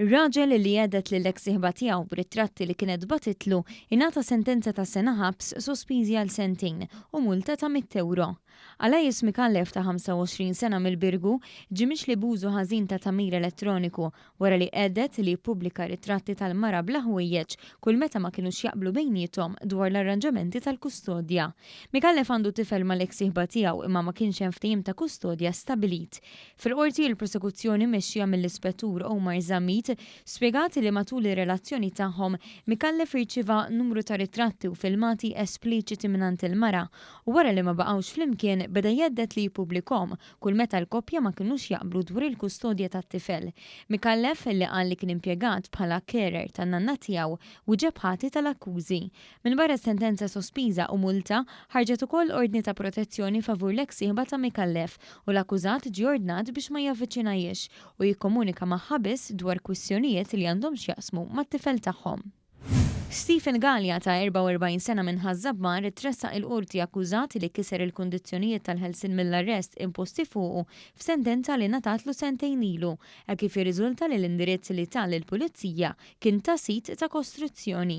Ir-raġel li għedet lill-eks sieħba tiegħu b'ritratti li kienet batitlu ingħata sentenza ta' sena ħabs sospiżi għal sentejn u multa ta' 100 euro. Alajis Mikallef ta' 25 sena mill-Birgu ġimix li bużu ħażin ta' tamir elettroniku wara li għedet li jippubblika ritratti tal-mara bla ħwejjeġ kull meta ma kinux jaqblu bejniethom dwar l-arranġamenti tal-kustodja. Mikallef għandu tifel mal-eks sieħba tiegħu imma ma kienx hemm ftehim ta' kustodja stabilit. Fil-qorti l-prosekuzzjoni mexxija mill-ispettur Omar Zamit spjegati li matul ir-relazzjoni tagħhom Mikallef irċieva numru ta' ritratti u filmati espliċiti mingħand il-mara u wara li ma baqgħux flimkien beda jgħeddet li jippubblikhom kull meta l-koppja ma kinux jaqblu dwar il-kustodja tat-tifel. Mikallef li qal li kien impjegat bħala carer tan-nanna tiegħu wieġeb ħati tal-akkużi. Minn barra sentenza sospiża u multa ħarġet ukoll ordni ta' protezzjoni favur l-eks sieħba ta' Mikallef u l-akkużat ġie ordnat biex ma javviċinajhiex u jikkomunika magħha biss dwar kwistjonijiet li għandhom x'jaqsmu mat-tifel tagħhom. Stephen Gallia ta' 44 sena minn Ħażabmar tressaq il-qorti akkużat li kiser il-kundizzjonijiet tal-ħelsien mill-arrest imposti fuqu f'sentenza li ngħatatlu sentejn ilu, hekk kif irriżulta li l-indirizz li tal il-pulizija kien ta' sit ta' kostruzzjoni.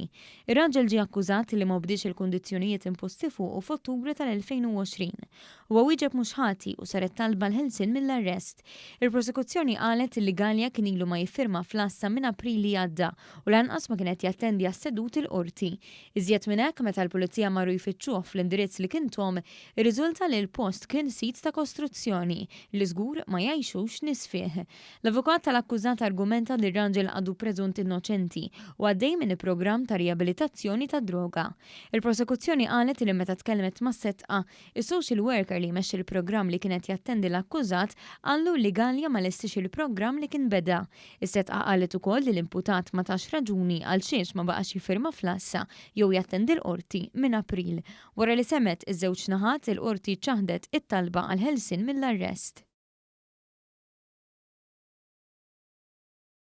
Ir-raġel ġie akkużat li ma bdiex il-kundizzjonijiet imposti fuqu f'Ottubru tal-2020. Huwa wieġeb mhux ħati u saret talba l-ħelsien mill-arrest. Il-prosekuzzjoni qalet li Gallia kien ilu ma jiffirma fl-assa minn April li għadda u lanqas ma kienet jattendi għas-seduti il-qorti. Iżjed minn hekk meta l-pulizija marru jfittxuh fl-indirizz li kien tom, irriżulta li l-post kien sit ta' kostruzzjoni li żgur ma jgħixux nies fih. L-avukat tal-akkużat argumenta li r-raġel għadu preżunt innoċenti u għaddej minn programm ta' riabilitazzjoni ta' droga. Il-prosekuzzjoni qalet li meta tkellmet ma' setqa, is-social worker li jmexxi il-programm li kienet jattendi l-akkużat qallu li Gallia ma lestix il-programm li kien beda. Is-setqa qalet ukoll li l-imputat ma tax raġuni għal xiex ma baqax jifirma fl-assa jew jattendi l-qorti minn April. Wara li semet iż-żewġ naħat il-qorti ċaħdet it-talba għal ħelsien mill-arrest.